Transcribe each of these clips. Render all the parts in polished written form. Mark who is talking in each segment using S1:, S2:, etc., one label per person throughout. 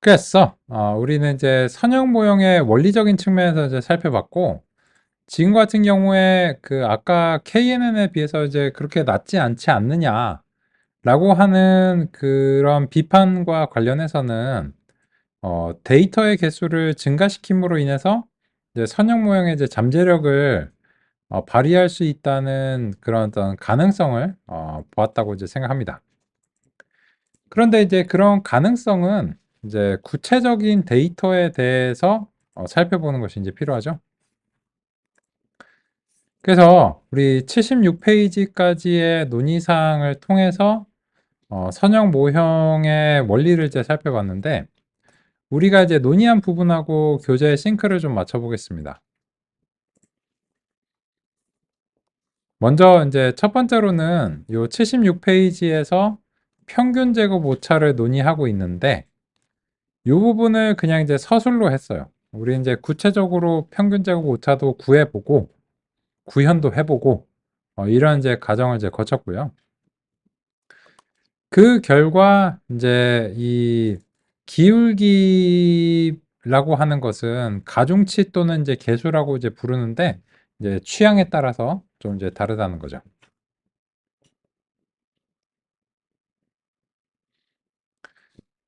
S1: 그랬어. 우리는 이제 선형 모형의 원리적인 측면에서 이제 살펴봤고, 지금 같은 경우에 그 아까 KNN에 비해서 이제 그렇게 낮지 않지 않느냐라고 하는 그런 비판과 관련해서는 데이터의 개수를 증가시킴으로 인해서 이제 선형 모형의 이제 잠재력을 발휘할 수 있다는 그런 어떤 가능성을 보았다고 이제 생각합니다. 그런데 이제 그런 가능성은 이제 구체적인 데이터에 대해서 살펴보는 것이 이제 필요하죠. 그래서 우리 76페이지까지의 논의사항을 통해서 선형 모형의 원리를 이제 살펴봤는데, 우리가 이제 논의한 부분하고 교재의 싱크를 좀 맞춰 보겠습니다. 먼저 이제 첫 번째로는 요 76페이지에서 평균 제곱 오차를 논의하고 있는데, 이 부분을 그냥 이제 서술로 했어요. 우리 이제 구체적으로 평균 제곱 오차도 구해보고 구현도 해보고 이런 이제 과정을 이제 거쳤고요. 그 결과 이제 이 기울기라고 하는 것은 가중치 또는 이제 계수라고 이제 부르는데, 이제 취향에 따라서 좀 이제 다르다는 거죠.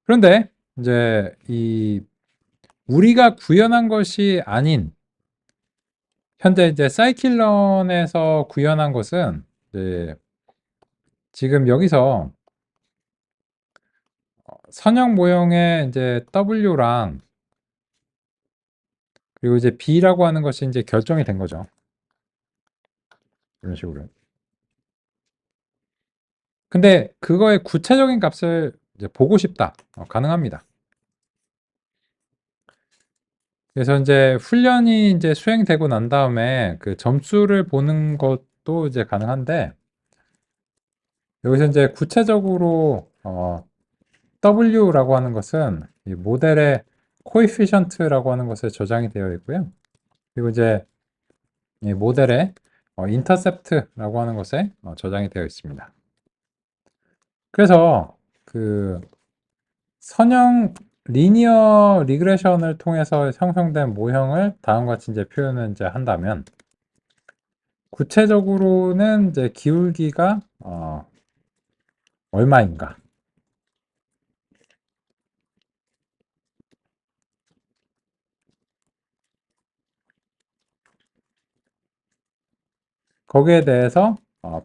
S1: 그런데 이제 이 우리가 구현한 것이 아닌 현재 이제 사이클론에서 구현한 것은 이제 지금 여기서 선형 모형의 이제 W랑 그리고 이제 B라고 하는 것이 이제 결정이 된 거죠. 이런 식으로. 근데 그거의 구체적인 값을 이제 보고 싶다. 가능합니다. 그래서 이제 훈련이 이제 수행되고 난 다음에 그 점수를 보는 것도 이제 가능한데, 여기서 이제 구체적으로 W라고 하는 것은 이 모델의 코에피션트라고 하는 것에 저장이 되어 있고요. 그리고 이제 이 모델의 인터셉트라고 하는 것에 저장이 되어 있습니다. 그래서 그 선형 리니어 리그레션을 통해서 형성된 모형을 다음과 같이 이제 표현을 이제 한다면, 구체적으로는 이제 기울기가 얼마인가, 거기에 대해서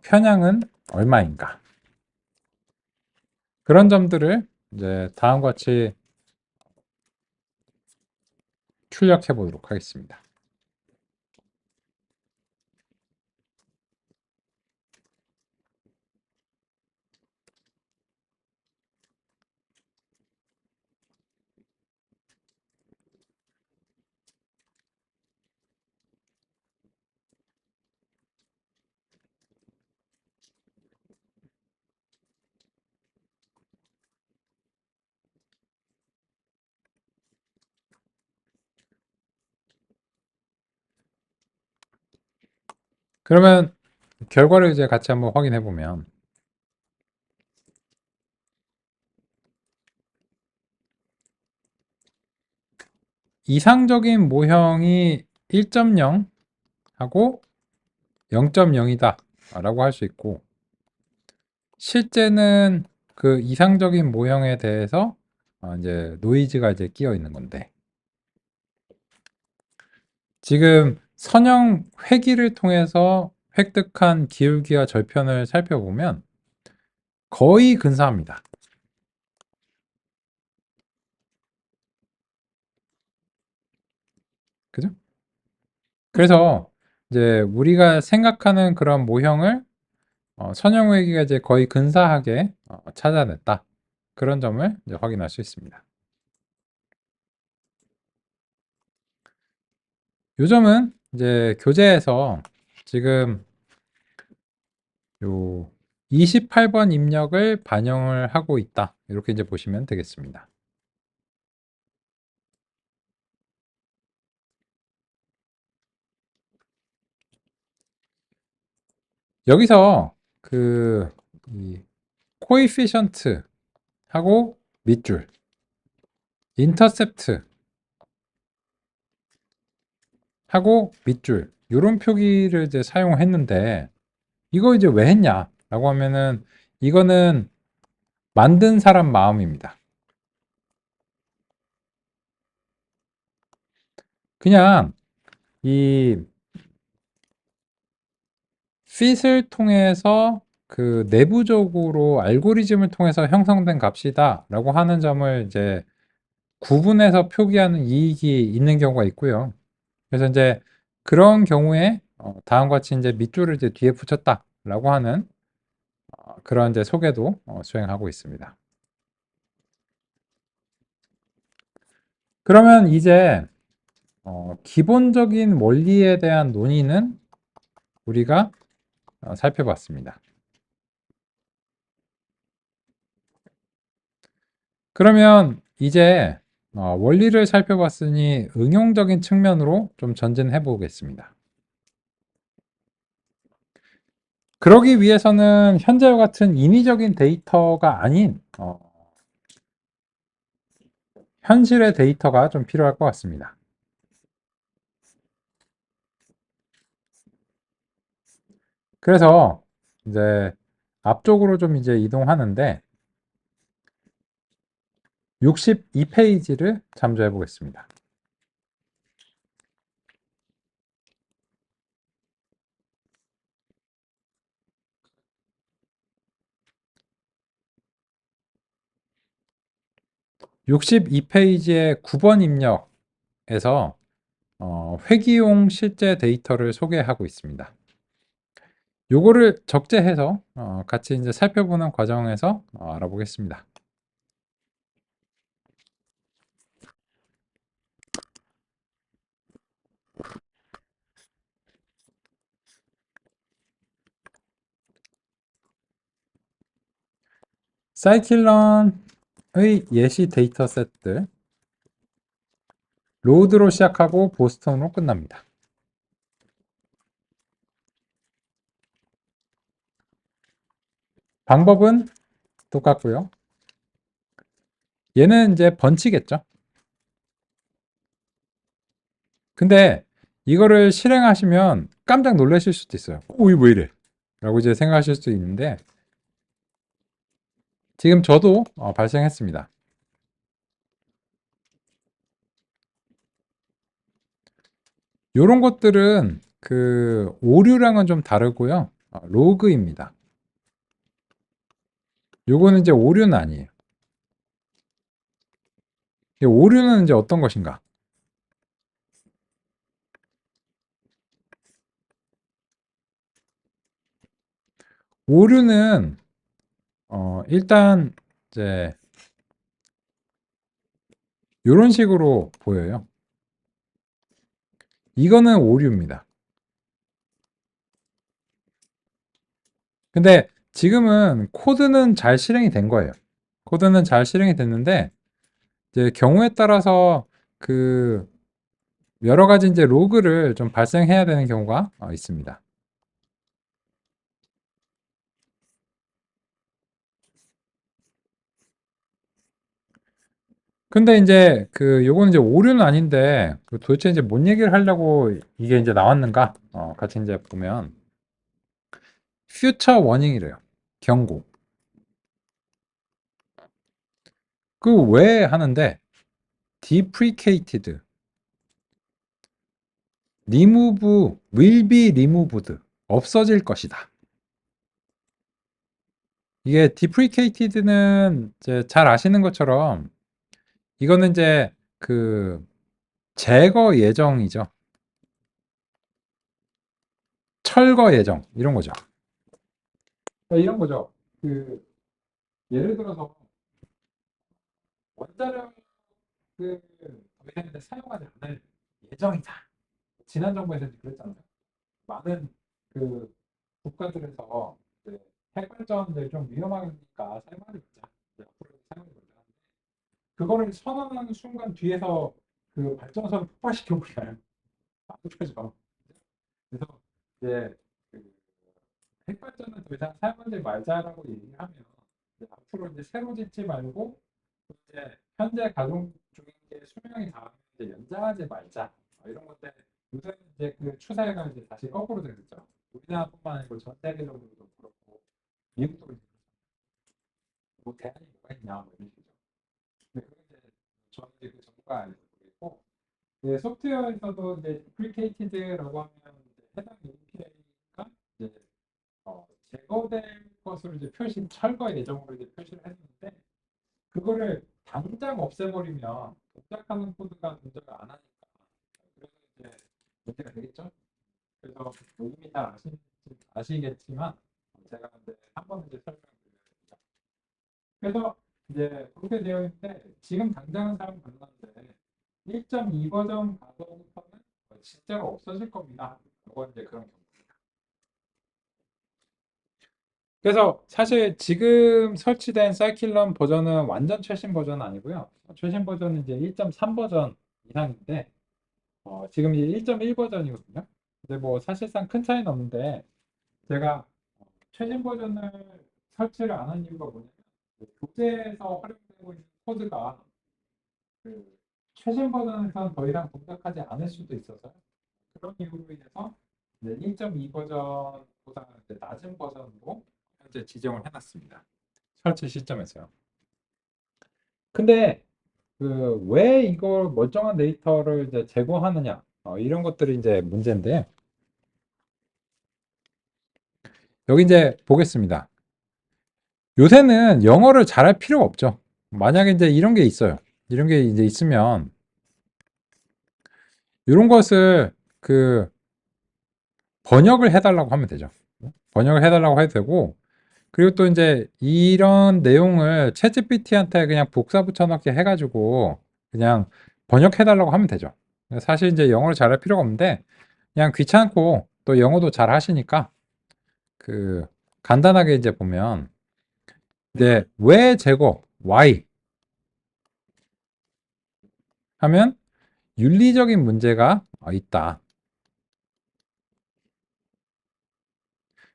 S1: 편향은 얼마인가, 그런 점들을 이제 다음과 같이 출력해 보도록 하겠습니다. 그러면 결과를 이제 같이 한번 확인해 보면, 이상적인 모형이 1.0 하고 0.0이다 라고 할 수 있고, 실제는 그 이상적인 모형에 대해서 이제 노이즈가 이제 끼어 있는 건데, 지금 선형 회기를 통해서 획득한 기울기와 절편을 살펴보면 거의 근사합니다. 그죠? 그래서 이제 우리가 생각하는 그런 모형을 선형 회기가 이제 거의 근사하게 찾아냈다. 그런 점을 이제 확인할 수 있습니다. 요점은 이제 교재에서 지금 요 28번 입력을 반영을 하고 있다. 이렇게 이제 보시면 되겠습니다. 여기서 이 코에피션트 하고 밑줄, 인터셉트 하고 밑줄 요런 표기를 이제 사용했는데 이거 이제 왜 했냐라고 하면은 이거는 만든 사람 마음입니다. 그냥 이 fit을 통해서 그 내부적으로 알고리즘을 통해서 형성된 값이다라고 하는 점을 이제 구분해서 표기하는 이익이 있는 경우가 있고요. 그래서 이제 그런 경우에 다음과 같이 이제 밑줄을 이제 뒤에 붙였다라고 하는 그런 이제 소개도 수행하고 있습니다. 그러면 이제 기본적인 원리에 대한 논의는 우리가 살펴봤습니다. 그러면 이제 원리를 살펴봤으니 응용적인 측면으로 좀 전진해 보겠습니다. 그러기 위해서는 현재와 같은 인위적인 데이터가 아닌 현실의 데이터가 좀 필요할 것 같습니다. 그래서 이제 앞쪽으로 좀 이제 이동하는데 62페이지를 참조해 보겠습니다. 육십이 페이지의 9번 입력에서 회기용 실제 데이터를 소개하고 있습니다. 요거를 적재해서 같이 이제 살펴보는 과정에서 알아보겠습니다. 사이클런의 예시 데이터 셋들 로드로 시작하고 보스턴으로 끝납니다. 방법은 똑같고요. 얘는 이제 번치겠죠. 근데 이거를 실행하시면 깜짝 놀라실 수도 있어요. 오, 이거 왜 이래? 라고 이제 생각하실 수도 있는데 지금 저도 발생했습니다. 요런 것들은 그 오류랑은 좀 다르고요. 로그입니다. 요거는 이제 오류는 아니에요. 오류는 이제 어떤 것인가? 오류는 일단 이제 요런 식으로 보여요. 이거는 오류입니다. 근데 지금은 코드는 잘 실행이 된 거예요. 코드는 잘 실행이 됐는데 이제 경우에 따라서 그 여러 가지 이제 로그를 좀 발생해야 되는 경우가 있습니다. 근데 이제 그 요거는 이제 오류는 아닌데 그 도대체 이제 뭔 얘기를 하려고 이게 이제 나왔는가? 같이 이제 보면 퓨처 워닝이래요. 경고. 그 왜 하는데 deprecated, remove, will be removed, 없어질 것이다. 이게 deprecated는 이제 잘 아시는 것처럼 이거는 이제 그 제거 예정이죠. 철거 예정 이런 거죠. 이런 거죠. 그 예를 들어서 원자력을 더 이상 이제 사용하지 않을 예정이다. 지난 정부에서 그랬잖아요. 많은 그 국가들에서 이제 핵발전을 좀 위험하니까 사용하지 말자. 이제 앞으로 사용하지 말자. 그거를 선언하는 순간 뒤에서 그 발전소를 폭발시켜 버려요. 안 펴져. 그래서 이제 그 핵발전은 더 이상 사용하지 말자라고 얘기하면 이제 앞으로 이제 새로 짓지 말고 이제 현재 가동 중인 이게 수명이 닿으면 이제 연장하지 말자. 이런 것들 요새 이제 그 추세가 이제 다시 거꾸로 되겠죠. 우리나라뿐만 아니고 전 세계적으로도 그렇고 미국도 이제 뭐 대안이 뭐가 있냐 뭐 이런 식이죠. 근데 그건 이제 저는 이제 그 전문가에서 모르겠고 네, 소프트웨어에서도 이제 deprecated,라고 하면 이제 해당 API가 이제 제거될 것으로 이제 철거 예정으로 이제 표시를 했는데 그거를 당장 없애버리면 동작하는 코드가 동작을 안 하니까 그래서 이제 문제가 되겠죠. 그래서 이미 다 아시겠지만 제가 이제 한번 이제 설명드리겠습니다. 그래서 이제 그렇게 되어 있는데 지금 당장은 사용 가능한데 1.2 버전 가서부터는 진짜로 없어질 겁니다. 이건 이제 그런 경우입니다. 그래서 사실 지금 설치된 사이클론 버전은 완전 최신 버전은 아니고요. 최신 버전은 이제 1.3 버전 이상인데 지금 이제 1.1 버전이거든요. 근데 뭐 사실상 큰 차이는 없는데 제가 최신 버전을 설치를 안 한 이유가 뭐냐면 교재에서 활용되고 있는 코드가 그 최신 버전에서는 더 이상 동작하지 않을 수도 있어서 그런 이유로 인해서 1.2 버전보다 낮은 버전으로 현재 지정을 해놨습니다. 설치 시점에서요. 근데 그 왜 이걸 멀쩡한 데이터를 이제 제공하느냐 이런 것들이 이제 문제인데 여기 이제 보겠습니다. 요새는 영어를 잘할 필요가 없죠. 만약에 이제 이런 게 있어요. 이런 게 이제 있으면 이런 것을 그 번역을 해달라고 하면 되죠. 번역을 해달라고 해도 되고 그리고 또 이제 이런 내용을 챗GPT한테 그냥 복사 붙여넣기 해가지고 그냥 번역해달라고 하면 되죠. 사실 이제 영어를 잘할 필요가 없는데 그냥 귀찮고 또 영어도 잘 하시니까 그 간단하게 이제 보면 이제 왜 제거 why 하면 윤리적인 문제가 있다.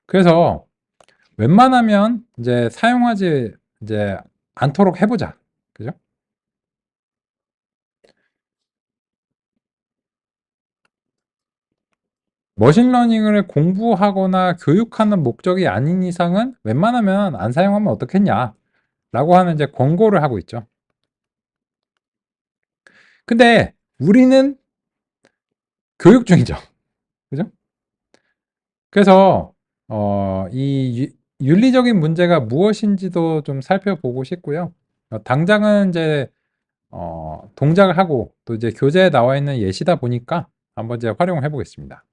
S1: 그래서 웬만하면 이제 사용하지 이제 않도록 해보자. 그죠? 머신러닝을 공부하거나 교육하는 목적이 아닌 이상은 웬만하면 안 사용하면 어떻겠냐 라고 하는 이제 권고를 하고 있죠. 근데 우리는 교육 중이죠. 그죠? 그래서 이 윤리적인 문제가 무엇인지도 좀 살펴보고 싶고요. 당장은 이제 동작을 하고 또 이제 교재에 나와 있는 예시다 보니까 한번 이제 활용을 해보겠습니다.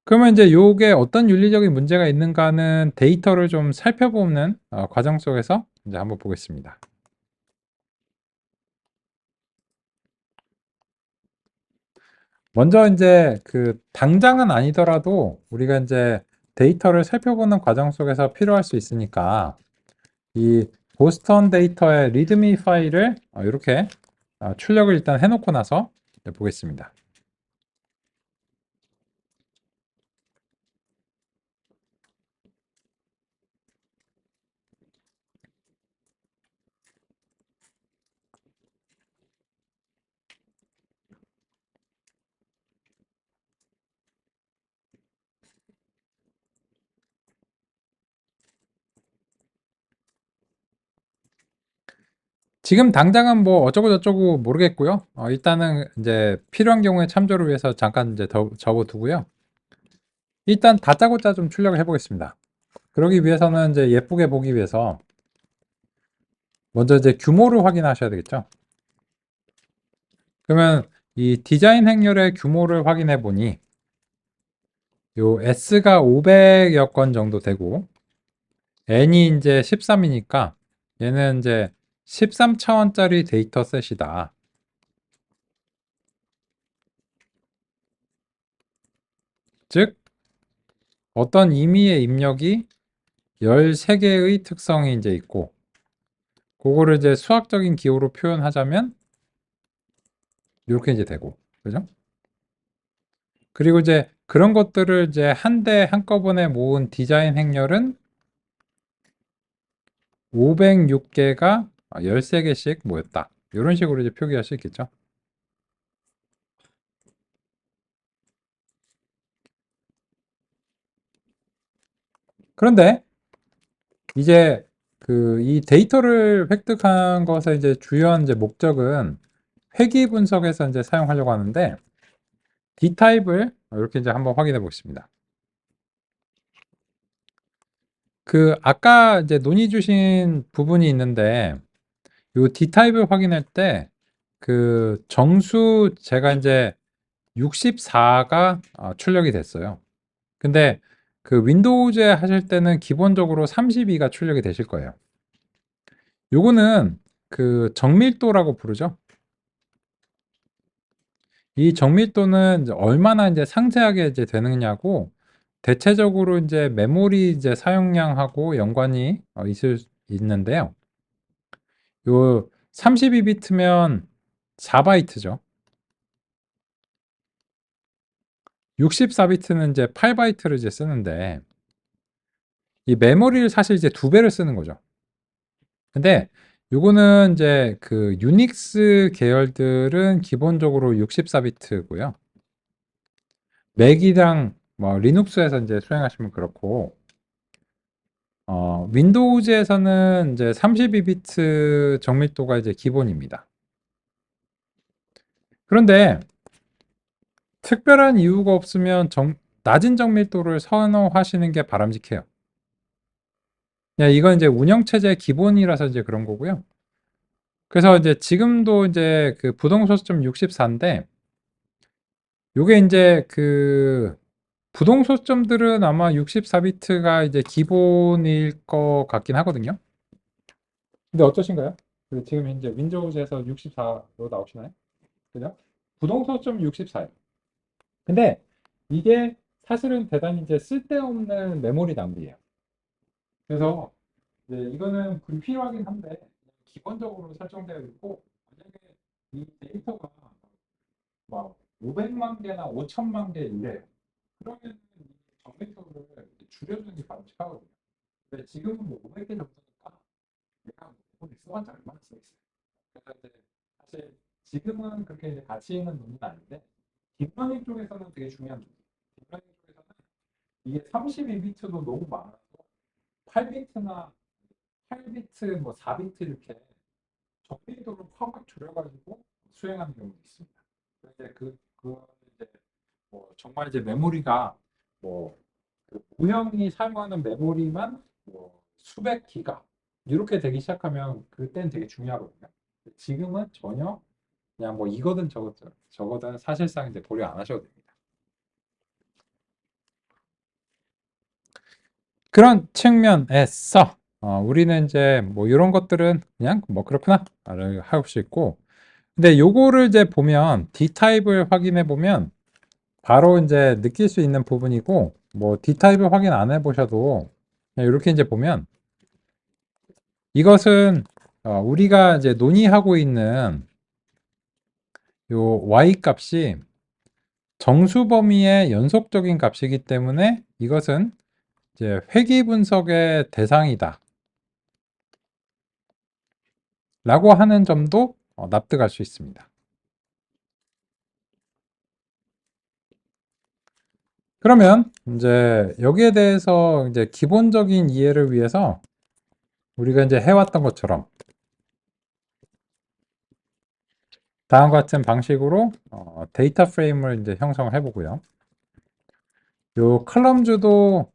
S1: 그러면 이제 요게 어떤 윤리적인 문제가 있는가는 데이터를 좀 살펴보는 과정 속에서 이제 한번 보겠습니다. 먼저 이제 그 당장은 아니더라도 우리가 이제 데이터를 살펴보는 과정 속에서 필요할 수 있으니까 이 보스턴 데이터의 리드미 파일을 이렇게 출력을 일단 해놓고 나서 보겠습니다. 지금 당장은 뭐 어쩌고 저쩌고 모르겠고요. 일단은 이제 필요한 경우에 참조를 위해서 잠깐 이제 더 접어두고요. 일단 다짜고짜 좀 출력을 해보겠습니다. 그러기 위해서는 이제 예쁘게 보기 위해서 먼저 이제 규모를 확인하셔야 되겠죠. 그러면 이 디자인 행렬의 규모를 확인해 보니 요 S가 500여 건 정도 되고 N이 이제 13이니까 얘는 이제 13차원짜리 데이터 셋이다. 즉 어떤 임의의 입력이 13개의 특성이 이제 있고 그거를 이제 수학적인 기호로 표현하자면 이렇게 이제 되고 그죠? 그리고 이제 그런 것들을 이제 한꺼번에 모은 디자인 행렬은 506개가 13개씩 모였다. 이런 식으로 이제 표기할 수 있겠죠. 그런데 이제 그 이 데이터를 획득한 것의 이제 주요한 이제 목적은 회귀 분석에서 이제 사용하려고 하는데 D타입을 이렇게 이제 한번 확인해 보겠습니다. 그 아까 이제 논의 주신 부분이 있는데 요 D타입을 확인할 때 그 정수 제가 이제 64가 출력이 됐어요. 근데 그 윈도우즈에 하실 때는 기본적으로 32가 출력이 되실 거예요. 요거는 그 정밀도라고 부르죠. 이 정밀도는 이제 얼마나 이제 상세하게 이제 되느냐고 대체적으로 이제 메모리 이제 사용량하고 연관이 있는데요. 요 32비트면 4바이트죠. 64비트는 이제 8바이트를 이제 쓰는데 이 메모리를 사실 이제 두 배를 쓰는 거죠. 근데 요거는 이제 그 유닉스 계열들은 기본적으로 64비트고요. 맥이랑 뭐 리눅스에서 이제 수행하시면 그렇고 윈도우즈에서는 이제 32비트 정밀도가 이제 기본입니다. 그런데 특별한 이유가 없으면 낮은 정밀도를 선호하시는 게 바람직해요. 이건 이제 운영체제 기본이라서 이제 그런 거고요. 그래서 이제 지금도 이제 그 부동소점 64인데 요게 이제 그 부동소점들은 아마 64비트가 이제 기본일 것 같긴 하거든요. 근데 어떠신가요? 그 지금 이제 윈도우즈에서 64로 나오시나요? 그죠? 부동소점 64예요. 근데 이게 사실은 대단히 이제 쓸데없는 메모리 낭비예요. 그래서 이거는 불필요하긴 한데 기본적으로 설정되어 있고 만약에 이 데이터가 막 500만 개나 5천만 개 이래요. 그러면 이 정밀도를 줄여주는 게 바람직하거든요. 근데 지금은 뭐 500개 정도니까 내가 메모리 써봤자 얼마나 쓰겠어요. 그래서 이제 사실 지금은 그렇게 이제 가치 있는 논문은 아닌데 딥러닝 쪽에서는 되게 중요한 논문. 딥러닝 쪽에서는 이게 32비트도 너무 많아서 8비트나 8비트, 뭐 4비트 이렇게 정밀도를 확 줄여가지고 수행하는 경우도 있습니다. 근데 그 이제 뭐 정말 이제 메모리가 뭐그 모형이 사용하는 메모리만 뭐 수백 기가 이렇게 되기 시작하면 그때는 되게 중요하거든요. 지금은 전혀 그냥 뭐 이거든 저거든 사실상 이제 고려 안 하셔도 됩니다. 그런 측면에서 우리는 이제 뭐 이런 것들은 그냥 뭐 그렇구나 할 수 있고 근데 요거를 이제 보면 D타입을 확인해 보면 바로 이제 느낄 수 있는 부분이고 뭐 D타입을 확인 안 해보셔도 그냥 이렇게 이제 보면 이것은 우리가 이제 논의하고 있는 요 y 값이 정수 범위의 연속적인 값이기 때문에 이것은 이제 회귀 분석의 대상이다 라고 하는 점도 납득할 수 있습니다. 그러면 이제 여기에 대해서 이제 기본적인 이해를 위해서 우리가 이제 해왔던 것처럼 다음과 같은 방식으로 데이터 프레임을 이제 형성을 해보고요. 요 컬럼주도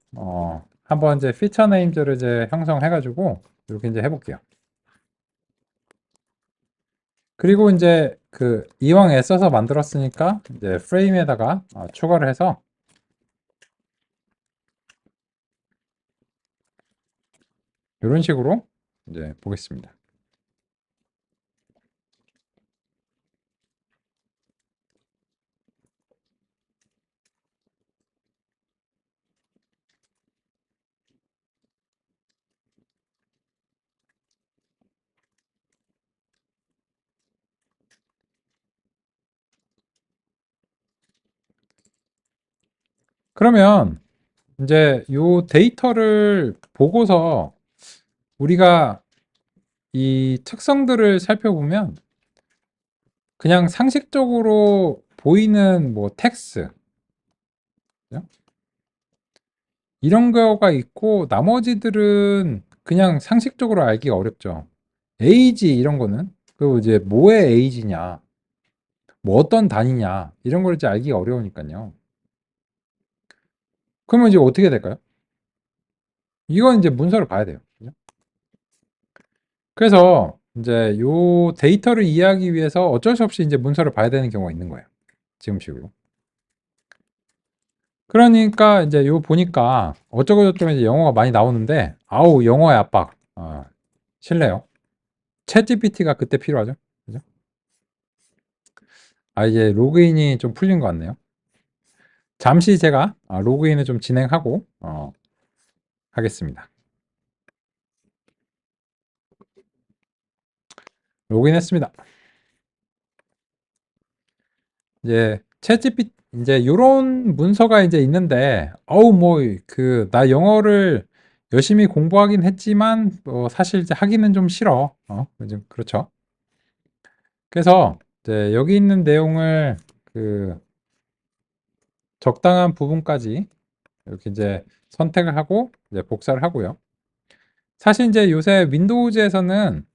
S1: 한번 이제 피처 네임즈를 이제 형성해가지고 이렇게 이제 해볼게요. 그리고 이제 그 이왕 애써서 만들었으니까 이제 프레임에다가 추가를 해서 이런 식으로 이제 보겠습니다. 그러면 이제 요 데이터를 보고서 우리가 이 특성들을 살펴보면 그냥 상식적으로 보이는 뭐 텍스 이런 거가 있고 나머지들은 그냥 상식적으로 알기가 어렵죠. 에이지 이런 거는 그리고 이제 뭐의 에이지냐 뭐 어떤 단위냐 이런 걸 이제 알기가 어려우니까요. 그러면 이제 어떻게 될까요? 이건 이제 문서를 봐야 돼요. 그죠? 그래서 이제 요 데이터를 이해하기 위해서 어쩔 수 없이 이제 문서를 봐야 되는 경우가 있는 거예요. 지금식으로. 그러니까 이제 요 보니까 어쩌고 저쩌고 이제 영어가 많이 나오는데 아우 영어의 압박. 싫네요. 챗GPT가 그때 필요하죠. 그죠? 이제 로그인이 좀 풀린 것 같네요. 잠시 제가 로그인을 좀 진행하고 하겠습니다. 로그인했습니다. 이제 챗GPT 이제 요런 문서가 이제 있는데 어우 뭐 그 나 영어를 열심히 공부하긴 했지만 사실 이제 하기는 좀 싫어. 좀 그렇죠. 그래서 이제 여기 있는 내용을 그 적당한 부분까지 이렇게 이제 선택을 하고 이제 복사를 하고요. 사실 이제 요새 윈도우즈에서는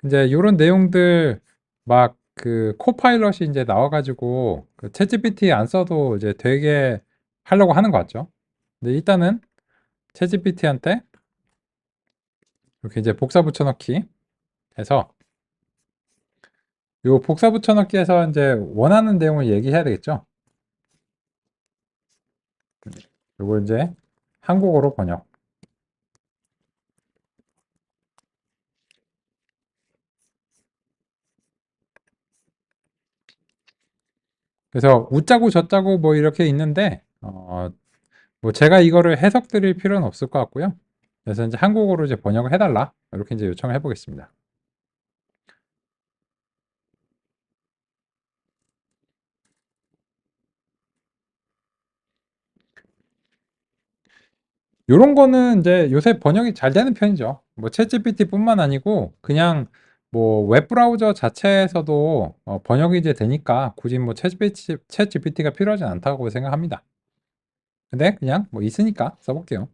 S1: 이제 요런 내용들 막 그 코파일럿이 이제 나와가지고 그 챗GPT 안 써도 이제 되게 하려고 하는 것 같죠. 근데 일단은 챗GPT한테 이렇게 이제 복사 붙여넣기 해서 요 복사 붙여넣기 해서 이제 원하는 내용을 얘기해야 되겠죠. 요거 이제 한국어로 번역. 그래서 웃자고 저짜고 뭐 이렇게 있는데 뭐 제가 이거를 해석 드릴 필요는 없을 것 같고요. 그래서 이제 한국어로 이제 번역을 해달라 이렇게 이제 요청을 해보겠습니다. 요런 거는 이제 요새 번역이 잘 되는 편이죠. 뭐 챗GPT뿐만 아니고 그냥 뭐 웹브라우저 자체에서도 번역이 이제 되니까 굳이 뭐 챗GPT가 필요하지 않다고 생각합니다. 근데 그냥 뭐 있으니까 써볼게요.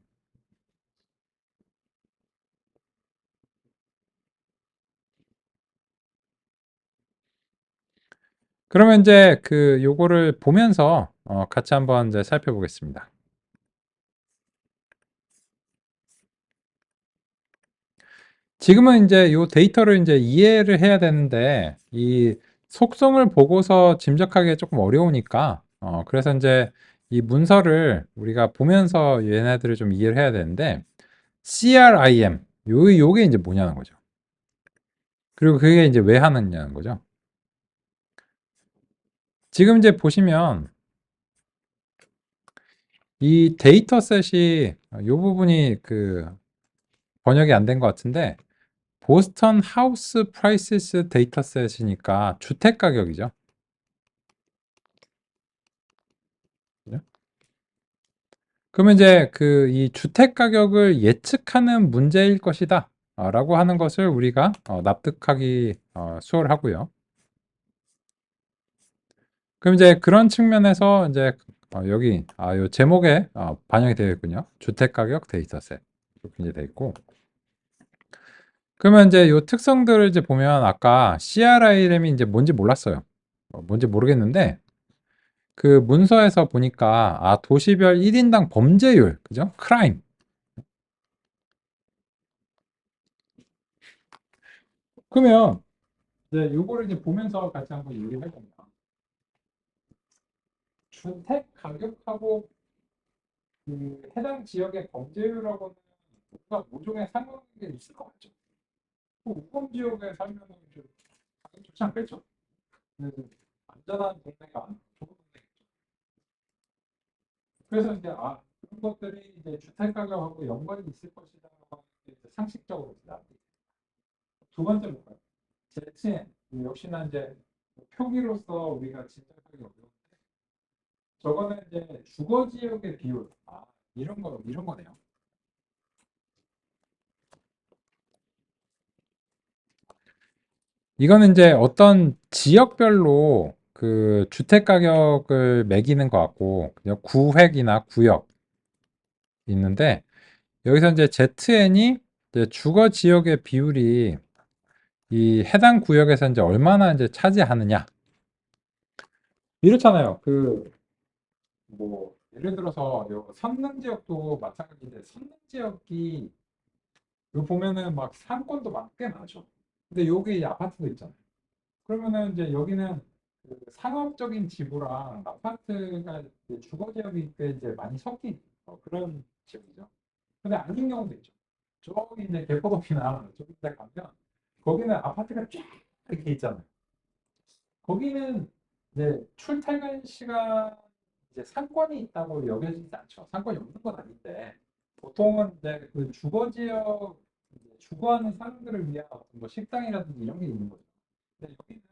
S1: 그러면 이제 그 요거를 보면서 같이 한번 이제 살펴보겠습니다. 지금은 이제 요 데이터를 이제 이해를 해야 되는데 이 속성을 보고서 짐작하기가 조금 어려우니까 그래서 이제 이 문서를 우리가 보면서 얘네들을 좀 이해를 해야 되는데 CRIM 요게 이제 뭐냐는 거죠. 그리고 그게 이제 왜 하느냐는 거죠. 지금 이제 보시면 이 데이터셋이 요 부분이 그 번역이 안 된 것 같은데 보스턴 하우스 프라이시스 데이터셋이니까 주택 가격이죠. 그죠? 그러면 이제 그 이 주택 가격을 예측하는 문제일 것이다. 라고 하는 것을 우리가 납득하기 수월하고요. 그럼 이제 그런 측면에서 이제 여기 요 제목에 반영이 되어 있군요. 주택 가격 데이터셋 이렇게 이제 되어 있고. 그러면 이제 요 특성들을 이제 보면 아까 CRIM이 이제 뭔지 몰랐어요. 뭔지 모르겠는데 그 문서에서 보니까 도시별 1인당 범죄율, 그죠? 크라임. 그러면 이제 요거를 이제 보면서 같이 한번 얘기를 해봅니다. 주택 가격하고 그 해당 지역의 범죄율하고는 뭔가 모종의 상관관계가 있을 것 같죠. 그 우범 지역에 살면 좀 당연히 좋지 않겠죠. 그 안전한 동네가 좋은 동네겠죠. 그래서 이제 그런 것들이 이제 주택 가격하고 연관이 있을 것이다. 이제 상식적으로 나옵니다. 두 번째 볼까요? 재치 역시나 이제 표기로서 우리가 짐작하기 어려운데 저거는 이제 주거 지역의 비율 이런 거네요. 이거는 이제 어떤 지역별로 그 주택 가격을 매기는 것 같고, 그냥 구획이나 구역 있는데, 여기서 이제 ZN이 이제 주거 지역의 비율이 이 해당 구역에서 이제 얼마나 이제 차지하느냐. 이렇잖아요. 뭐, 예를 들어서 요 선릉 지역도 마찬가지인데, 선릉 지역이 이거 보면은 막 상권도 막 꽤 많죠. 근데 여기 아파트도 있잖아요. 그러면은 이제 여기는 그 상업적인 지구랑 아파트가 이제 주거 지역이 꽤 이제 많이 섞인 그런 지역이죠. 근데 아닌 경우도 있죠. 저기 이제 개포동이나 저기 데 가면 거기는 아파트가 쫙 이렇게 있잖아요. 거기는 이제 출퇴근 시간 이제 상권이 있다고 여겨지지 않죠. 상권이 없는 건 아닌데 보통은 이제 그 주거 지역 이제 주거하는 사람들을 위한 어떤 뭐 식당이라든지 이런 게 있는 거죠. 근데 여기는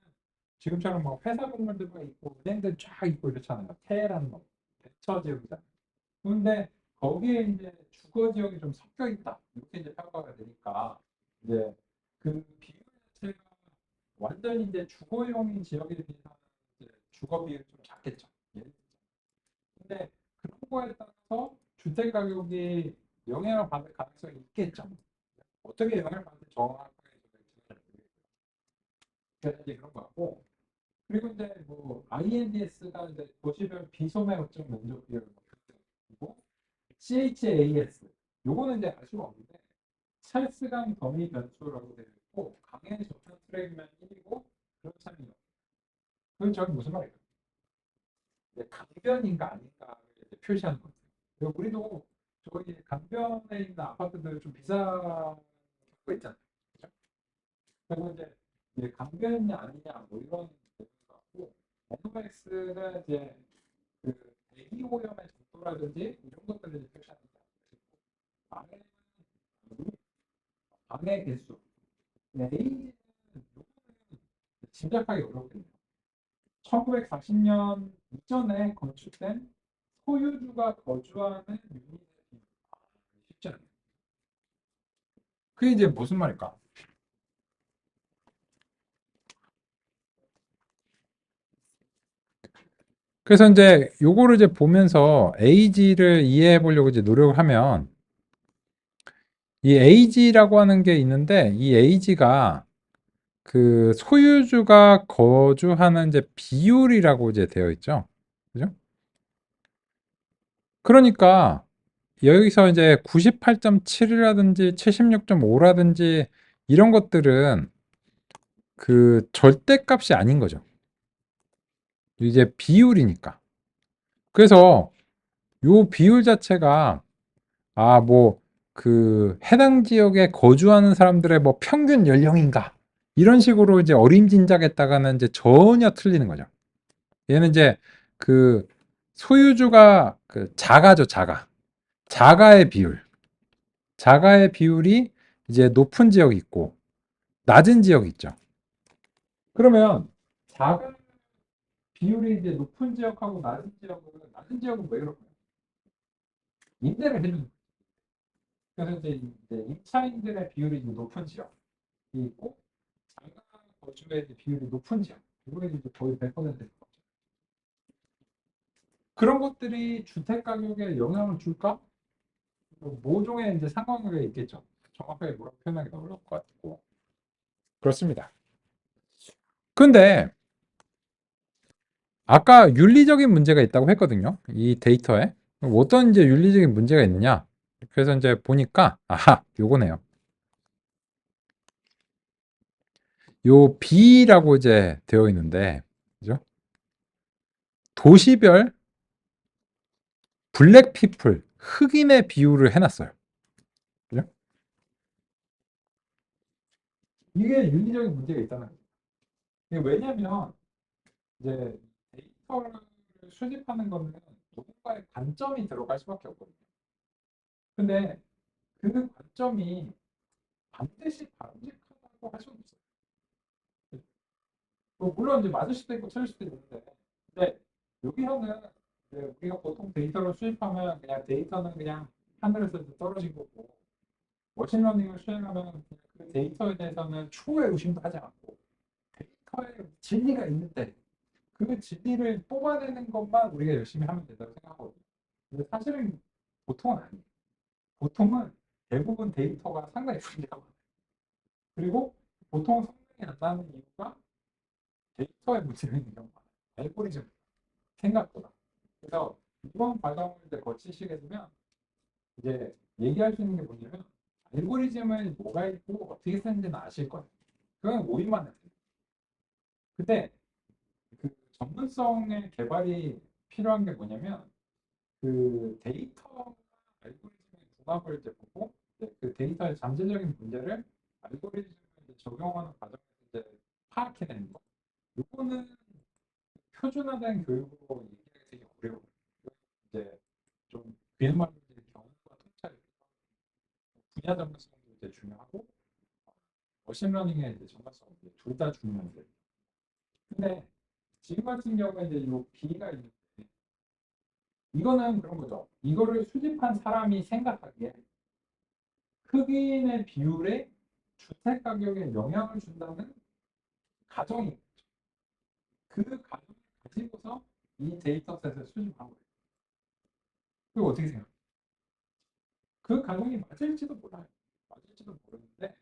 S1: 지금처럼 뭐 회사 건물들도 있고 은행들 쫙 있고 이렇잖아요. 테헤란 뭐 벤처 지역이잖아요. 근데 거기에 이제 주거 지역이 좀 섞여 있다. 이렇게 이제 평가가 되니까 이제 그 비율 자체가 완전히 이제 주거용인 지역에 비해서 이제 주거 비율이 좀 작겠죠. 예. 근데 그런 거에 따라서 주택 가격이 영향을 받을 가능성이 있겠죠. 어떻게 영향을 받을지 정확하게 저는 모르겠어요. 그래서 이제 그런 거 같고 그리고 이제 뭐 INDS가 이제 도시별 비소매 업종 면적 비율 그리고 CHAS 요거는 이제 알 수가 없는데 찰스강 더미 변수라고 되어 있고 강의 저편 트랙만 1이고 그렇지 않으면 그건 저기 무슨 말일까요? 강변인가 아닌가를 이제 표시하는 거예요. 그리고 우리도 저희 강변에 있는 아파트들 좀 비싼 거 있잖아요. 그죠? 그리고 이제 강변이냐 아니냐 뭐 이런 거 같고 NOx는 이제 그 대기 오염의 정도라든지 이런 것들을 이제 표시하는 거예요. 방해, 방해 개수. A는 짐작하기 어렵겠네요. 1940년 이전에 건축된 소유주가 거주하는 유닛의 비율. 쉽지 않네요. 그게 이제 무슨 말일까? 그래서 이제 요거를 이제 보면서 AG를 이해해 보려고 이제 노력을 하면 이 AG라고 하는 게 있는데 이 AG가 그 소유주가 거주하는 이제 비율이라고 이제 되어 있죠. 그죠? 그러니까 여기서 이제 98.7이라든지 76.5라든지 이런 것들은 그 절대값이 아닌 거죠. 이제 비율이니까. 그래서 요 비율 자체가 뭐 그 해당 지역에 거주하는 사람들의 뭐 평균 연령인가 이런 식으로 이제 어림짐작했다가는 이제 전혀 틀리는 거죠. 얘는 이제 그 소유주가 그 자가죠, 자가. 자가의 비율. 자가의 비율이 이제 높은 지역이 있고 낮은 지역이 있죠. 그러면 자가 비율이 이제 높은 지역하고 낮은 지역은 왜 그럴까요? 임대를 해주는 거예요. 그래서 이제 임차인들의 비율이 이제 높은 지역이 있고 자가 거주의 비율이 높은 지역. 이게 이제 거의 100%인 거죠. 그런 것들이 주택 가격에 영향을 줄까? 모종의 이제 상관관계가 있겠죠. 정확하게 뭐라고 표현하기가 어려울 것 같고. 그렇습니다. 근데 아까 윤리적인 문제가 있다고 했거든요. 이 데이터에. 어떤 이제 윤리적인 문제가 있느냐? 그래서 이제 보니까 요거네요. 요 B라고 이제 되어 있는데, 그죠? 도시별 블랙 피플 흑인의 비율을 해놨어요. 그죠? 이게 윤리적인 문제가 있다는 거죠. 이게 왜냐면 이제 데이터를 수집하는 거는 누군가의 관점이 들어갈 수밖에 없거든요. 근데 그 관점이 반드시 바람직하다고 할 수는 없어요. 뭐 물론 이제 맞을 수도 있고 틀릴 수도 있는데, 근데 여기서는 이제 우리가 보통 데이터를 수집하면 그냥 데이터는 그냥 하늘에서 이제 떨어진 거고, 머신러닝을 수행하면 그냥 그 데이터에 대해서는 추후에 의심도 하지 않고, 진리가 있는데 그 진리를 뽑아내는 것만 우리가 열심히 하면 된다고 생각하거든요. 근데 사실은 보통은 아니에요. 보통은 대부분 데이터가 상당히 문제가 많아요. 그리고 보통 성능이 안 나는 이유가 데이터에 문제가 있는 경우가 많아요. 알고리즘 생각보다. 그래서 이번 과정을 이제 거치시게 되면 이제 얘기할 수 있는 게 뭐냐면 알고리즘은 뭐가 있고 어떻게 쓰는지는 아실 거예요. 그건 오인만 해요. 근데 그 전문성의 개발이 필요한 게 뭐냐면 그 데이터 알고리즘의 궁합을 이제 보고 이제 그 데이터의 잠재적인 문제를 알고리즘을 이제 적용하는 과정에서 이제 파악해내는 거. 요거는 표준화된 교육으로 얘기하기 되게 어려워요. 이제 좀 그야말로 이제 경험과 통찰이 분야 전문성도 이제 중요하고 머신러닝의 이제 전문성 둘 다 중요한데 근데 지금 같은 경우에 이제 요 B가 있는데 이거는 그런 거죠. 이거를 수집한 사람이 생각하기에 흑인의 비율에 주택 가격에 영향을 준다는 가정이 그 가정을 가지고서 이 데이터셋을 수집한 거예요. 그리고 어떻게 생각해요? 그 가정이 맞을지도 몰라요. 맞을지도 모르는데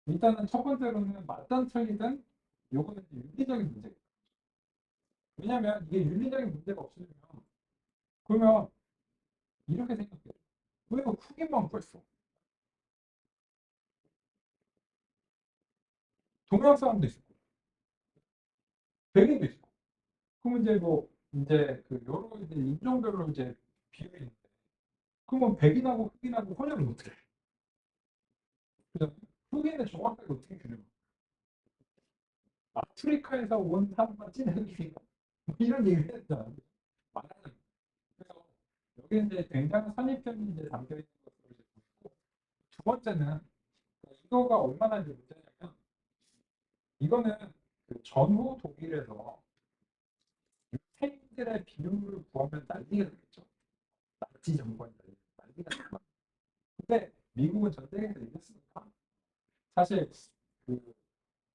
S1: 일단은 첫 번째로는 맞든 틀리든 요거는 윤리적인 문제예요. 왜냐하면 이게 윤리적인 문제가 없으면 그러면 이렇게 생각해요. 왜 흑인만 구했어? 동양 사람도 있을 거고 백인도 있을 거고 그러면 이제 뭐 이제 그 여러 이제 인종별로 이제 비율이 있는데 그러면 백인하고 흑인하고 혼혈을 어떻게 해? 그죠? 흑인은 정확하게 어떻게 규정? 아프리카에서 온 사람만 찐 흑인이다. 뭐 이런 얘기를 했잖아요. 말하는. 그래서 여기 이제 굉장히 선입견이 이제 담겨 있는 것으로 이제 보이고 두 번째는 이거가 얼마나 이제 문제냐면 이거는 그 전후 독일에서 유태인들의 비율을 구하면 난리가 되겠죠. 나치 정권이 난리가 되겠죠. 근데 미국은 전쟁에서 이겼으니까 사실 그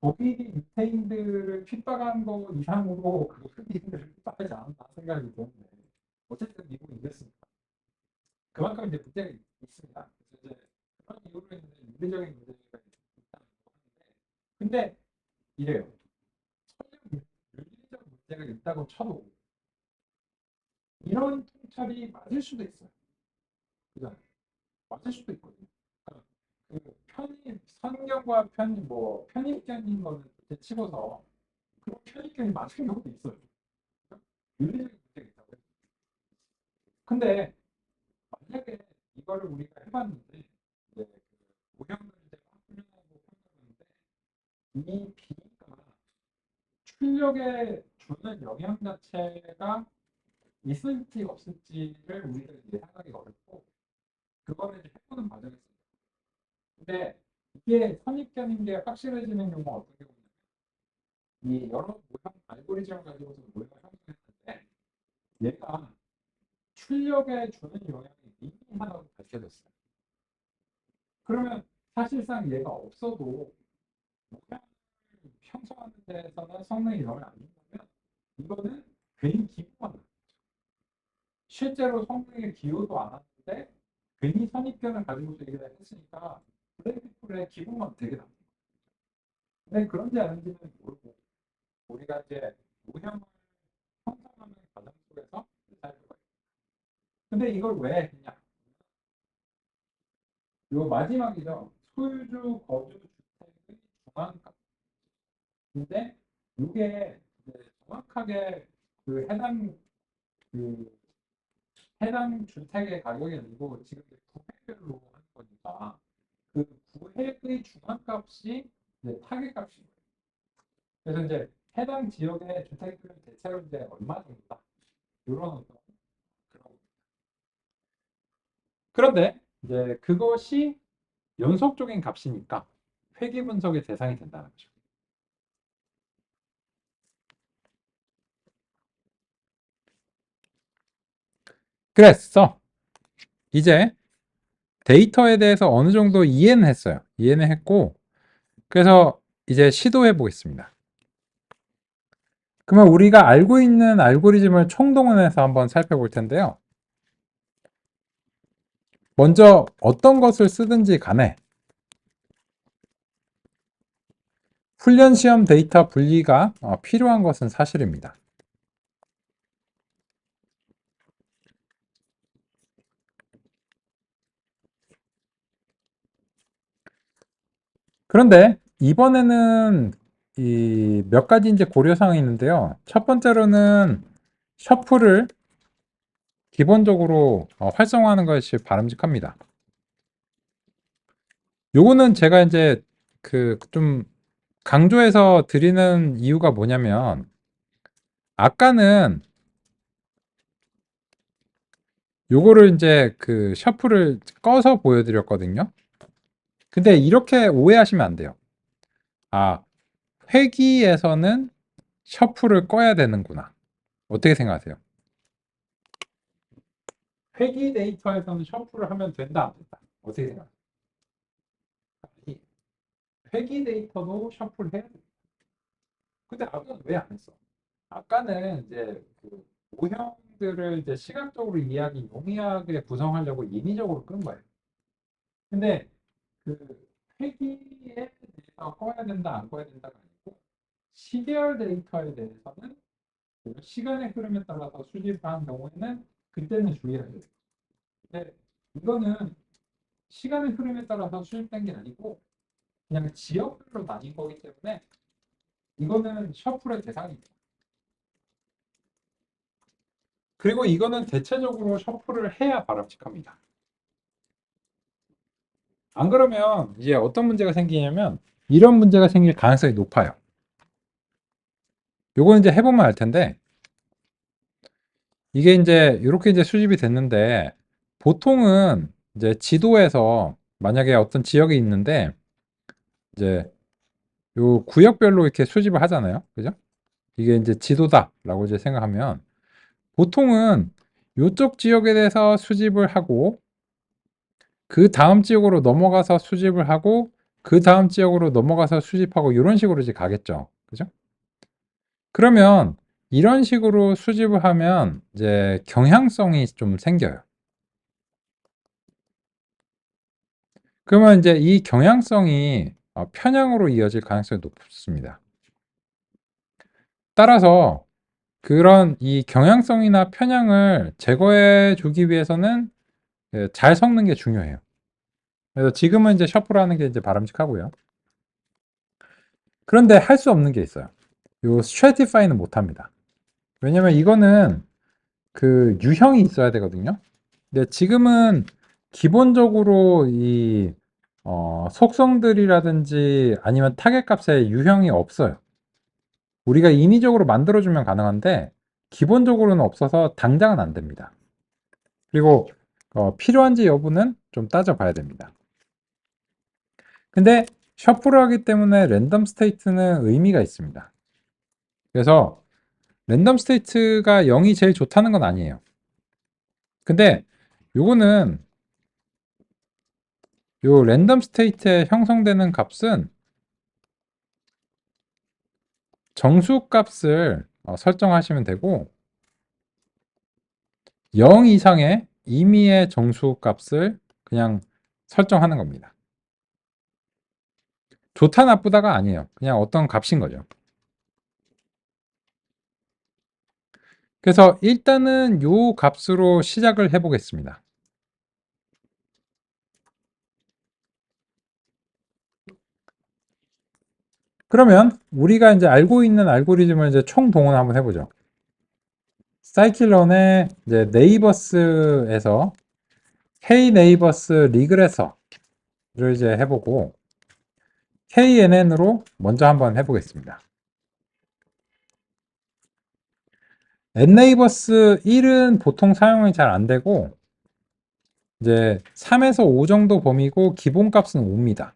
S1: 독일이 유태인들을 핍박한 거 이상으로 그 흑인들을 핍박하지 않았나 생각이 드는데 어쨌든 미국이 이겼으니까 그만큼 이제 문제가 있습니다. 그래서 이제 그런 이유로 이제 윤리적인 문제가 있다고 하는데 근데 이래요. 설령 윤리적 문제가 있다고 쳐도 이런 통찰이 맞을 수도 있어요. 그죠? 맞을 수도 있거든요. 그러니까 그 편입 성경과 편입 뭐 편입견인 거는 치고서 그런 편입견이 맞은 경우도 있어요. 윤리적인 문제가 있다고 해요. 근데 만약에 이거를 우리가 해봤는데 이제 그 모형을 이제 막 훈련하고 평가하는데 이 B가 출력에 주는 영향 자체가 있을지 없을지를 우리가 예상하기 어렵고 그거는 이제 해보는 과정에서 근데 이게 선입견인 게 확실해지는 경우가 어떤 경우냐면 이 여러 모형 알고리즘을 가지고서 모형을 형성했는데 얘가 출력에 주는 영향이 미미하다고 밝혀졌어요. 그러면 사실상 얘가 없어도 모양을 형성하는 데에서는 성능이 영향을 안 준다면 이거는 괜히 기부만 하는 실제로 성능에 기여도 안 하는데 괜히 선입견을 가지고서 얘기를 했으니까 블랙피플의 기부만 되게 나쁜 거예요. 근데 그런지 아닌지는 모르고 우리가 이제 모형을 형성하는 과정 속에서 살펴봐요. 근데 이걸 왜 했냐? 요 마지막이죠. 소유주 거주 주택의 중앙값. 근데 이게 정확하게 그 해당 주택의 가격이 아니고 지금 구획별로 하는 거니까 그 구획의 중앙값이 이제 타겟값인 거예요. 그래서 이제 해당 지역의 주택들은 대체로 이제 얼마 정도다 이런 어떤 그런 그런데 이제 그것이 연속적인 값이니까 회귀 분석의 대상이 된다는 거죠. 그래서 이제 데이터에 대해서 어느 정도 이해는 했어요. 이해는 했고 그래서 이제 시도해 보겠습니다. 그러면 우리가 알고 있는 알고리즘을 총동원해서 한번 살펴볼 텐데요. 먼저 어떤 것을 쓰든지 간에 훈련 시험 데이터 분리가 필요한 것은 사실입니다. 그런데 이번에는 이 몇 가지 이제 고려 사항이 있는데요. 첫 번째로는 셔플을 기본적으로 활성화하는 것이 바람직합니다. 요거는 제가 이제 그 좀 강조해서 드리는 이유가 뭐냐면 아까는 요거를 이제 그 셔플을 꺼서 보여드렸거든요. 근데 이렇게 오해하시면 안 돼요. 아, 회기에서는 셔플을 꺼야 되는구나. 어떻게 생각하세요? 회기 데이터에서는 셔플을 하면 된다, 안 된다? 어떻게 생각하세요? 아니, 회기 데이터도 셔플 해야 돼. 근데 아까는 왜 안 했어? 아까는 이제 그 모형들을 이제 시각적으로 이해하기 용이하게 구성하려고 인위적으로 끈 거예요. 근데 그 회기에 대해서 꺼야 된다, 안 꺼야 된다가 아니고 시계열 데이터에 대해서는 그 시간의 흐름에 따라서 수집한 경우에는 그때는 주의해야 돼요. 근데 이거는 시간의 흐름에 따라서 수집된 게 아니고 그냥 지역별로 나뉜 거기 때문에 이거는 셔플의 대상입니다. 그리고 이거는 대체적으로 셔플을 해야 바람직합니다. 안 그러면 이제 어떤 문제가 생기냐면 이런 문제가 생길 가능성이 높아요. 요거는 이제 해보면 알 텐데 이게 이제 이렇게 이제 수집이 됐는데 보통은 이제 지도에서 만약에 어떤 지역이 있는데 이제 요 구역별로 이렇게 수집을 하잖아요. 그죠? 이게 이제 지도다라고 이제 생각하면 보통은 요쪽 지역에 대해서 수집을 하고 그 다음 지역으로 넘어가서 수집을 하고 그 다음 지역으로 넘어가서 수집하고 이런 식으로 이제 가겠죠. 그죠? 그러면 이런 식으로 수집을 하면 이제 경향성이 좀 생겨요. 그러면 이제 이 경향성이 편향으로 이어질 가능성이 높습니다. 따라서 그런 이 경향성이나 편향을 제거해 주기 위해서는 잘 섞는 게 중요해요. 그래서 지금은 이제 셔플하는 게 이제 바람직하고요. 그런데 할 수 없는 게 있어요. 요 스트래티파이는 못 합니다. 왜냐면 이거는 그 유형이 있어야 되거든요. 근데 지금은 기본적으로 이 속성들이라든지 아니면 타겟 값에 유형이 없어요. 우리가 인위적으로 만들어주면 가능한데 기본적으로는 없어서 당장은 안 됩니다. 그리고 필요한지 여부는 좀 따져봐야 됩니다. 근데 셔플을 하기 때문에 랜덤 스테이트는 의미가 있습니다. 그래서 랜덤 스테이트가 0이 제일 좋다는 건 아니에요. 근데 요거는 요 랜덤 스테이트에 형성되는 값은 정수 값을 설정하시면 되고 0 이상의 임의의 정수 값을 그냥 설정하는 겁니다. 좋다 나쁘다가 아니에요. 그냥 어떤 값인 거죠. 그래서 일단은 요 값으로 시작을 해 보겠습니다. 그러면 우리가 이제 알고 있는 알고리즘을 이제 총동원 한번 해보죠. 사이클런의 이제 네이버스에서 K 네이버스 리그레서를 이제 해보고 KNN으로 먼저 한번 해보겠습니다. n네이버스 1은 보통 사용이 잘 안 되고 이제 3에서 5 정도 범위고 기본값은 5입니다.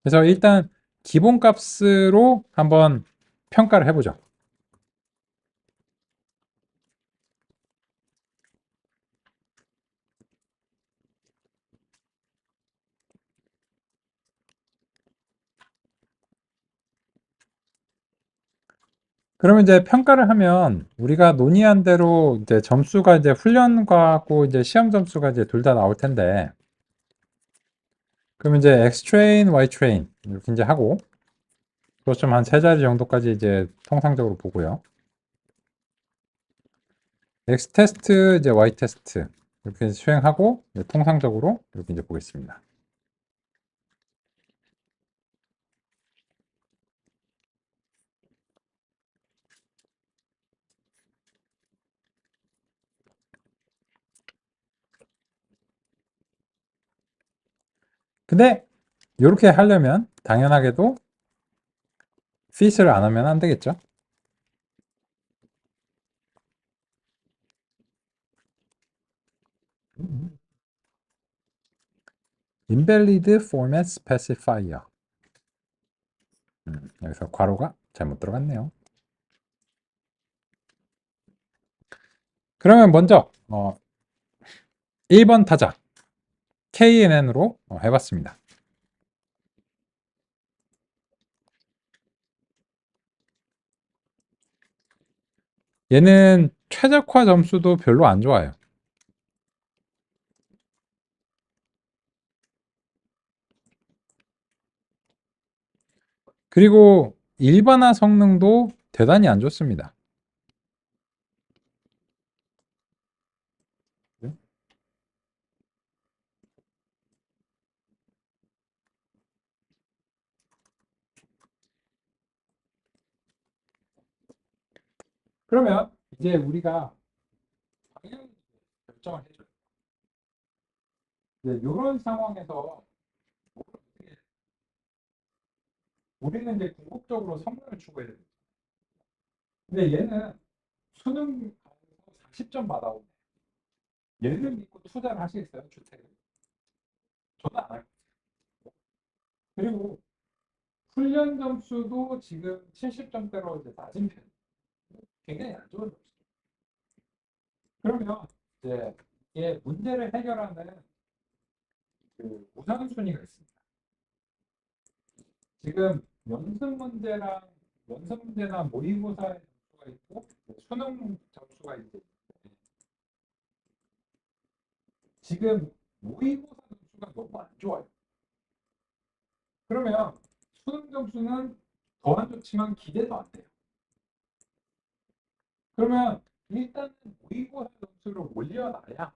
S1: 그래서 일단 기본값으로 한번 평가를 해보죠. 그러면 이제 평가를 하면 우리가 논의한 대로 이제 점수가 이제 훈련과고 이제 시험 점수가 이제 둘 다 나올 텐데, 그러면 이제 X 트레인, Y 트레인 이렇게 이제 하고 그것 한 세 자리 정도까지 이제 통상적으로 보고요. X 테스트, 이제 Y 테스트 이렇게 수행하고 이제 통상적으로 이렇게 이제 보겠습니다. 근데 이렇게 하려면 당연하게도 fit을 안 하면 안 되겠죠. invalid format specifier. 여기서 괄호가 잘못 들어갔네요. 그러면 먼저 1번 타자 KNN으로 해봤습니다. 얘는 최적화 점수도 별로 안 좋아요. 그리고 일반화 성능도 대단히 안 좋습니다. 그러면 이제 우리가 방향 결정을 해줘요. 이런 상황에서 우리는 이제 궁극적으로 성능을 추구해야 돼요. 근데 얘는 수능 40점 받아오네. 얘를 믿고 투자를 하시겠어요, 주택을? 저는 안 할 거예요. 그리고 훈련 점수도 지금 70점대로 이제 낮은 편. 굉장히 안 좋은 점수. 그러면 이제 이게 문제를 해결하는 그 우선순위가 있습니다. 지금 연습 문제나 모의고사의 점수가 있고 수능 점수가 있고 지금 모의고사 점수가 너무 안 좋아요. 그러면 수능 점수는 더 안 좋지만 기대도 안 돼요. 그러면 일단은 모의고사 점수를 올려놔야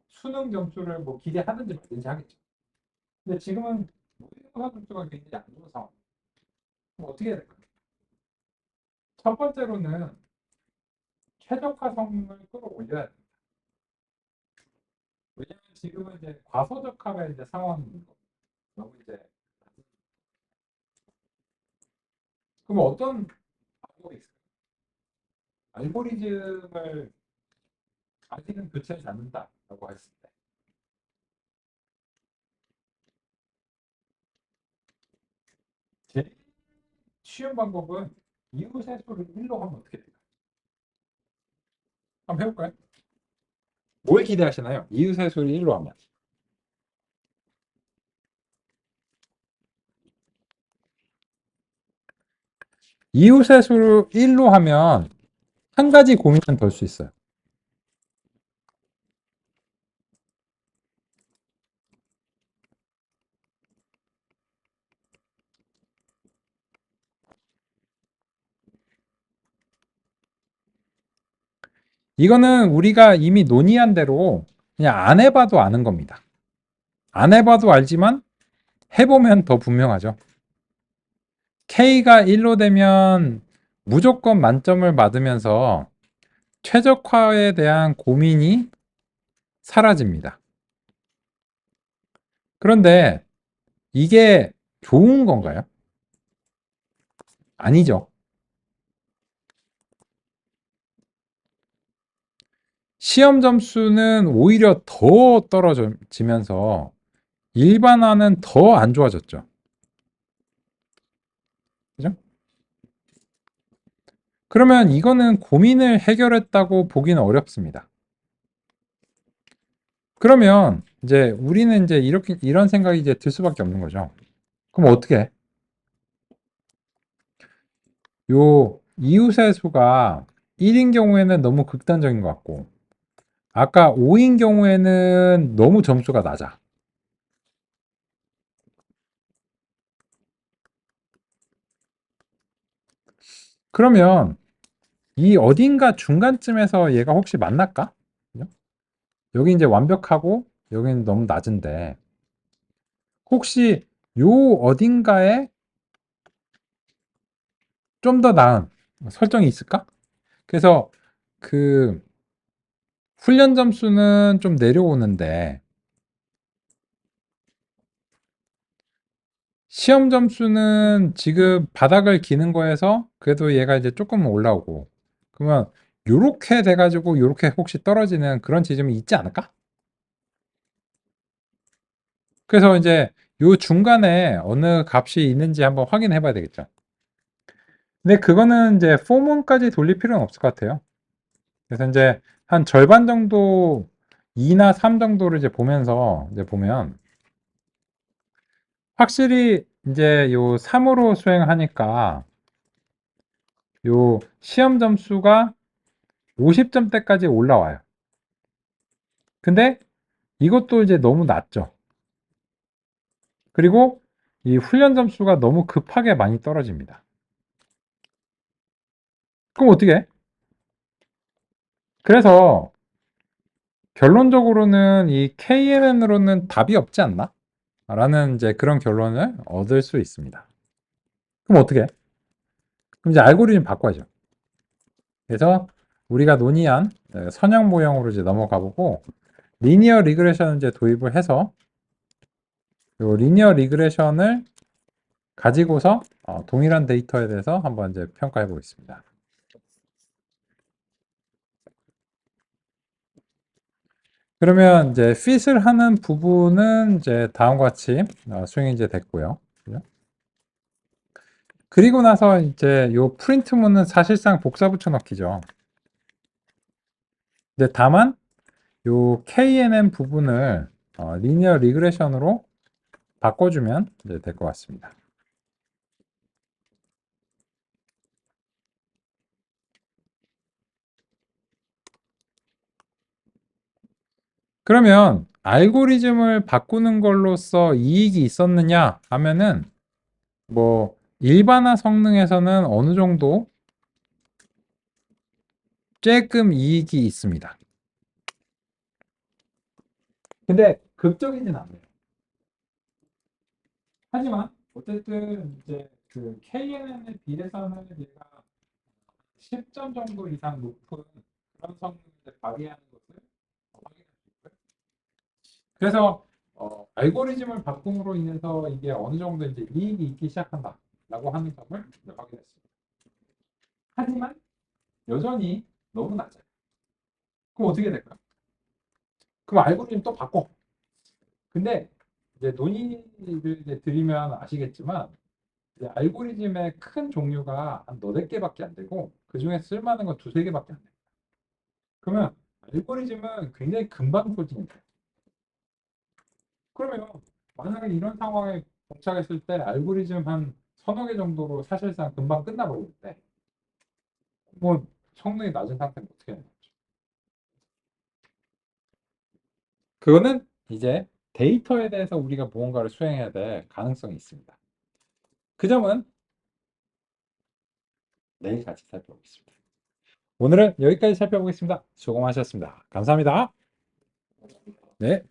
S1: 수능 점수를 뭐 기대하든지 말든지 하겠죠. 근데 지금은 모의고사 점수가 굉장히 안 좋은 상황. 그럼 어떻게 해야 될까요? 첫 번째로는 최적화 성능을 끌어올려야 됩니다. 왜냐하면 지금은 이제 과소적합의 이제 상황인 거. 너무 이제 그럼 어떤 방법이 있을까요? 알고리즘을 아직은 교체하지 않는다라고 했을 때 제일 쉬운 방법은 이웃의 수를 1로 하면 어떻게 될까요? 한번 해볼까요? 뭘 기대하시나요? 이웃의 수를 1로 하면. 이웃의 수를 1로 하면 한 가지 고민은 덜 수 있어요. 이거는 우리가 이미 논의한 대로 그냥 안 해봐도 아는 겁니다. 안 해봐도 알지만 해보면 더 분명하죠. K가 1로 되면 무조건 만점을 받으면서 최적화에 대한 고민이 사라집니다. 그런데 이게 좋은 건가요? 아니죠. 시험 점수는 오히려 더 떨어지면서 일반화는 더 안 좋아졌죠. 그죠? 그러면 이거는 고민을 해결했다고 보기는 어렵습니다. 그러면 이제 우리는 이제 이렇게 이런 생각이 이제 들 수밖에 없는 거죠. 그럼 어떻게 해? 요 이웃의 수가 1인 경우에는 너무 극단적인 것 같고, 아까 5인 경우에는 너무 점수가 낮아. 그러면 이 어딘가 중간쯤에서 얘가 혹시 만날까? 그죠? 여기 이제 완벽하고 여기는 너무 낮은데 혹시 요 어딘가에 좀 더 나은 설정이 있을까? 그래서 그 훈련 점수는 좀 내려오는데 시험 점수는 지금 바닥을 기는 거에서 그래도 얘가 이제 조금 올라오고 그러면 요렇게 돼가지고 요렇게 혹시 떨어지는 그런 지점이 있지 않을까? 그래서 이제 요 중간에 어느 값이 있는지 한번 확인해 봐야 되겠죠. 근데 그거는 이제 포문까지 돌릴 필요는 없을 것 같아요. 그래서 이제 한 절반 정도 2나 3 정도를 이제 보면서 이제 보면 확실히 이제 요 3으로 수행하니까 요 시험 점수가 50점대까지 올라와요. 근데 이것도 이제 너무 낮죠. 그리고 이 훈련 점수가 너무 급하게 많이 떨어집니다. 그럼 어떻게 해? 그래서 결론적으로는 이 KNN으로는 답이 없지 않나? 라는 이제 그런 결론을 얻을 수 있습니다. 그럼 어떻게 해? 그럼 이제 알고리즘 바꿔야죠. 그래서 우리가 논의한 선형 모형으로 이제 넘어가 보고 리니어 리그레션을 이제 도입을 해서 요 리니어 리그레션을 가지고서 동일한 데이터에 대해서 한번 이제 평가해 보겠습니다. 그러면 이제 fit을 하는 부분은 이제 다음과 같이 수행이 이제 됐고요. 그죠? 그리고 나서 이제 요 프린트문은 사실상 복사 붙여넣기죠. 이제 다만 요 KNN 부분을 리니어 리그레션으로 바꿔주면 이제 될 것 같습니다. 그러면 알고리즘을 바꾸는 걸로써 이익이 있었느냐 하면은 뭐 일반화 성능에서는 어느 정도 조금 이익이 있습니다. 근데 극적이진 않아요. 하지만 어쨌든 이제 그 KNN에 비해서는 얘가 10점 정도 이상 높은 그런 성능을 발휘하는 것을 확인할 수 있고요. 그래서 알고리즘을 바꿈으로 인해서 이게 어느 정도 이제 이익이 있기 시작한다라고 하는 점을 확인했습니다. 하지만 여전히 너무 낮아요. 그럼 어떻게 될까? 그럼 알고리즘 또 바꿔. 근데 이제 논의를 이제 드리면 아시겠지만 이제 알고리즘의 큰 종류가 한 너댓 개밖에 안 되고 그 중에 쓸만한 건 두세 개밖에 안 돼요. 그러면 알고리즘은 굉장히 금방 소진돼요. 그러면 만약에 이런 상황에 봉착했을 때 알고리즘 한 서너 개 정도로 사실상 금방 끝나버리는데 뭐 성능이 낮은 상태는 어떻게 해야 되죠? 그거는 이제 데이터에 대해서 우리가 무언가를 수행해야 될 가능성이 있습니다. 그 점은 내일 같이 살펴보겠습니다. 오늘은 여기까지 살펴보겠습니다. 수고 많으셨습니다. 감사합니다. 네.